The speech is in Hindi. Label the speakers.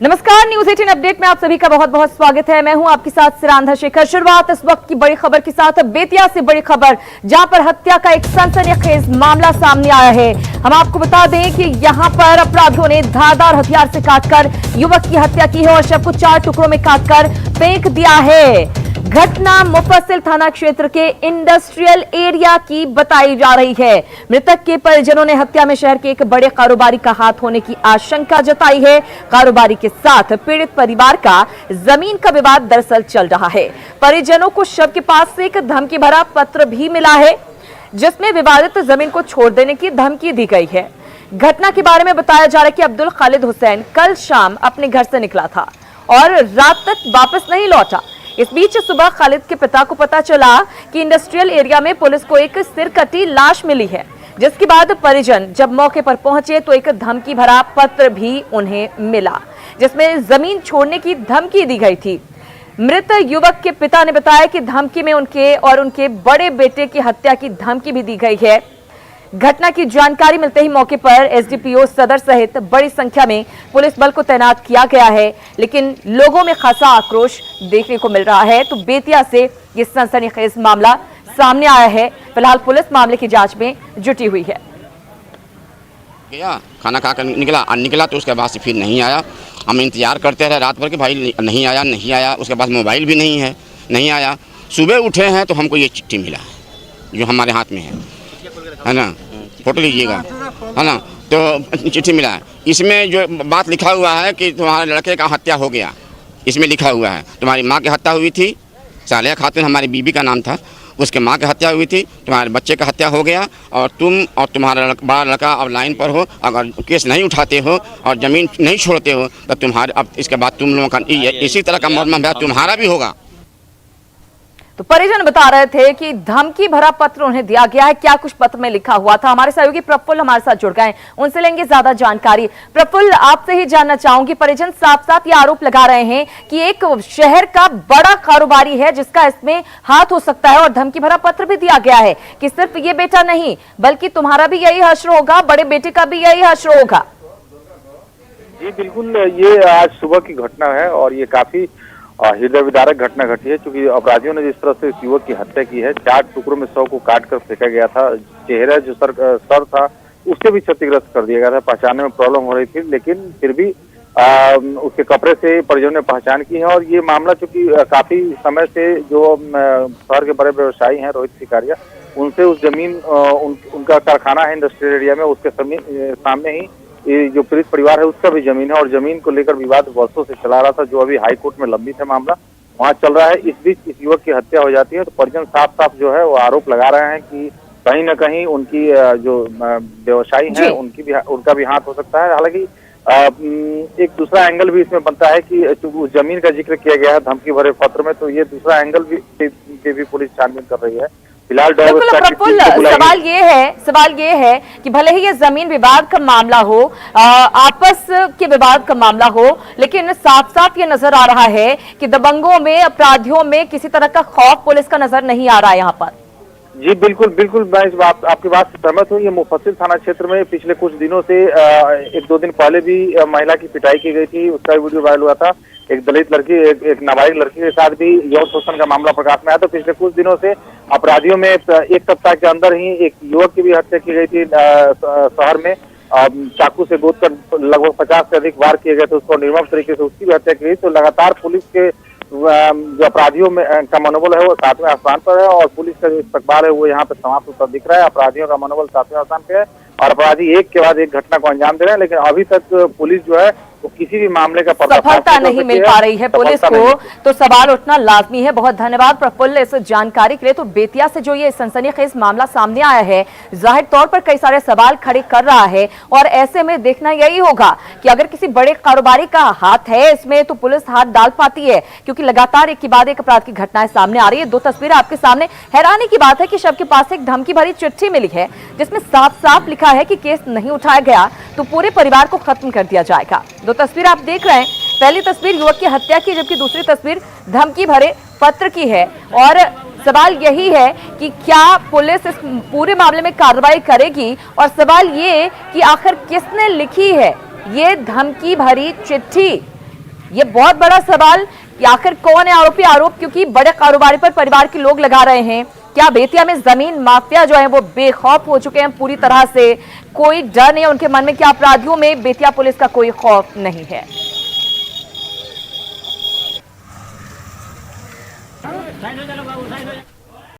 Speaker 1: नमस्कार, न्यूज 18 अपडेट में आप सभी का बहुत बहुत स्वागत है। मैं हूं आपके साथ सिरांधा शेखर। शुरुआत इस वक्त की बड़ी खबर के साथ, बेतिया से बड़ी खबर, जहां पर हत्या का एक सनसनीखेज मामला सामने आया है। हम आपको बता दें कि यहां पर अपराधियों ने धारदार हथियार से काटकर युवक की हत्या की है और शव को 4 टुकड़ों में काटकर फेंक दिया है। घटना मुफस्सिल थाना क्षेत्र के इंडस्ट्रियल एरिया की बताई जा रही है। मृतक के परिजनों ने हत्या में शहर के एक बड़े कारोबारी का हाथ होने की आशंका जताई है। कारोबारी के साथ पीड़ित परिवार का जमीन का विवाद दरअसल चल रहा है। परिजनों को शव के पास से एक धमकी भरा पत्र भी मिला है, जिसमें विवादित जमीन को छोड़ देने की धमकी दी गई है। घटना के बारे में बताया जा रहा है कि अब्दुल खालिद हुसैन कल शाम अपने घर से निकला था और रात तक वापस नहीं लौटा। इस बीच सुबह खालिद के पिता को पता चला कि इंडस्ट्रियल एरिया में पुलिस को एक सिरकटी लाश मिली है, जिसके बाद परिजन जब मौके पर पहुंचे तो एक धमकी भरा पत्र भी उन्हें मिला, जिसमें जमीन छोड़ने की धमकी दी गई थी। मृत युवक के पिता ने बताया कि धमकी में उनके और उनके बड़े बेटे की हत्या की धमकी भी दी गई है। घटना की जानकारी मिलते ही मौके पर एसडीपीओ सदर सहित बड़ी संख्या में पुलिस बल को तैनात किया गया है, लेकिन लोगों में खासा आक्रोश देखने को मिल रहा है। तो बेतिया से ये सनसनीखेज मामला सामने आया है। फिलहाल पुलिस मामले की जांच में जुटी हुई है।
Speaker 2: गया खाना खाकर निकला तो उसके बाद से फिर नहीं आया। हम इंतजार करते रहे रात भर के, भाई नहीं आया। उसके बाद मोबाइल भी नहीं आया। सुबह उठे हैं तो हमको ये चिट्ठी मिला है जो हमारे हाथ में है ना, फोटो लीजिएगा, है ना। तो चिट्ठी मिला है, इसमें जो बात लिखा हुआ है कि तुम्हारे लड़के का हत्या हो गया। इसमें लिखा हुआ है तुम्हारी माँ की हत्या हुई थी, सालिया खातून हमारी बीबी का नाम था, उसके माँ की हत्या हुई थी, तुम्हारे बच्चे का हत्या हो गया और तुम और तुम्हारा बड़ा लड़का अब लाइन पर हो। अगर केस नहीं उठाते हो और ज़मीन नहीं छोड़ते हो तो तुम्हारे अब इसके बाद तुम लोगों का इसी तरह का मरना तुम्हारा भी होगा।
Speaker 1: तो परिजन बता रहे थे कि धमकी भरा पत्र उन्हें दिया गया है। क्या कुछ पत्र में लिखा हुआ था, हमारे सहयोगी प्रफुल्ल हमारे साथ जुड़ गए, उनसे लेंगे ज्यादा जानकारी। प्रफुल्ल, आपसे ही जानना चाहूंगी, परिजन साफ साफ ये आरोप लगा रहे हैं कि एक शहर का बड़ा कारोबारी है जिसका इसमें हाथ हो सकता है और धमकी भरा पत्र भी दिया गया है कि सिर्फ ये बेटा नहीं बल्कि तुम्हारा भी यही हश्र होगा, बड़े बेटे का भी यही हश्र होगा।
Speaker 3: जी बिल्कुल, ये आज सुबह की घटना है और ये काफी हृदय विदारक घटना घटी है, क्योंकि अपराधियों ने जिस तरह से इस युवक की हत्या की है, 4 टुकड़ों में शव को काट कर फेंका गया था। चेहरा जो सर था उससे भी क्षतिग्रस्त कर दिया गया था। पहचानने में प्रॉब्लम हो रही थी, लेकिन फिर भी उसके कपड़े से परिजनों ने पहचान की है। और ये मामला चूंकि काफी समय से जो शहर के बड़े व्यवसायी हैं रोहित सिकारिया, उनसे उस जमीन उनका कारखाना है इंडस्ट्रियल एरिया में, उसके सामने ही ये जो पीड़ित परिवार है उसका भी जमीन है और जमीन को लेकर विवाद वर्षों से चला रहा था, जो अभी हाई कोर्ट में लंबित है मामला, वहाँ चल रहा है। इस बीच इस युवक की हत्या हो जाती है तो परिजन साफ साफ जो है वो आरोप लगा रहे हैं कि कहीं न कहीं उनकी जो व्यवसायी है उनका भी हाथ हो सकता है। हालांकि एक दूसरा एंगल भी इसमें बनता है कि उस जमीन का जिक्र किया गया है धमकी भरे पत्र में, तो ये दूसरा एंगल भी पुलिस छानबीन कर रही है।
Speaker 1: प्रफुल्ल, सवाल ये है कि भले ही ये जमीन विवाद का मामला हो, आपस के विवाद का मामला हो, लेकिन साफ साफ ये नजर आ रहा है कि दबंगों में, अपराधियों में किसी तरह का खौफ पुलिस का नजर नहीं आ रहा है यहाँ पर।
Speaker 3: जी बिल्कुल, मैं इस आपकी बात से सहमत हूँ। ये मुफस्सिल थाना क्षेत्र में पिछले कुछ दिनों से 1-2 दिन पहले भी महिला की पिटाई की गई थी, उसका वीडियो वायरल हुआ था। एक दलित लड़की, एक नाबालिग लड़की के साथ भी यौन शोषण का मामला प्रकाश में आया। तो पिछले कुछ दिनों से अपराधियों में एक सप्ताह के अंदर ही एक युवक की भी हत्या की गई थी शहर में, चाकू से गोद कर लगभग 50 से अधिक वार किए गए थे, उसको निर्मम तरीके से उसकी भी हत्या की गई। तो लगातार पुलिस के जो अपराधियों में का मनोबल है वो 7वें स्थान पर है और पुलिस का जो इस्तकबाल है वो यहाँ पे समाप्त होता दिख रहा है। अपराधियों का मनोबल 7वें स्थान पे है और अपराधी एक के बाद एक घटना को अंजाम दे रहे हैं, लेकिन अभी तक पुलिस जो है वो किसी भी मामले का
Speaker 1: सफलता नहीं मिल पा रही है पुलिस को, तो सवाल उठना लाजमी है। बहुत धन्यवाद प्रफुल्ल इस जानकारी के लिए। तो बेतिया से जो ये सनसनीखेज मामला सामने आया है, जाहिर तौर पर कई सारे सवाल खड़े कर रहा है और ऐसे में देखना यही होगा कि अगर किसी बड़े कारोबारी का हाथ है इसमें तो पुलिस हाथ डाल पाती है, क्योंकि लगातार एक के बाद एक अपराध की घटनाएं सामने आ रही है। 2 तस्वीरें आपके सामने। हैरानी की बात है कि शव के पास एक धमकी भरी चिट्ठी मिली है जिसमें साफ साफ लिखा है कि केस नहीं उठाया गया तो पूरे परिवार को खत्म कर दिया जाएगा। 2 तस्वीर आप देख रहे हैं। पहली तस्वीर युवक की हत्या की, जबकि दूसरी तस्वीर धमकी भरे पत्र की है। और सवाल यही है कि क्या पुलिस इस पूरे मामले में कार्रवाई करेगी, और सवाल ये कि आखिर किसने लिखी है ये धमकी भरी चिट्ठी, ये बहुत बड़ा सवाल कि आखिर कौन है आरोपी। आरोप क्योंकि बड़े कारोबारी पर परिवार के लोग लगा रहे हैं। क्या बेतिया में जमीन माफिया जो है वो बेखौफ हो चुके हैं पूरी तरह से, कोई डर नहीं है उनके मन में। क्या अपराधियों में बेतिया पुलिस का कोई खौफ नहीं है।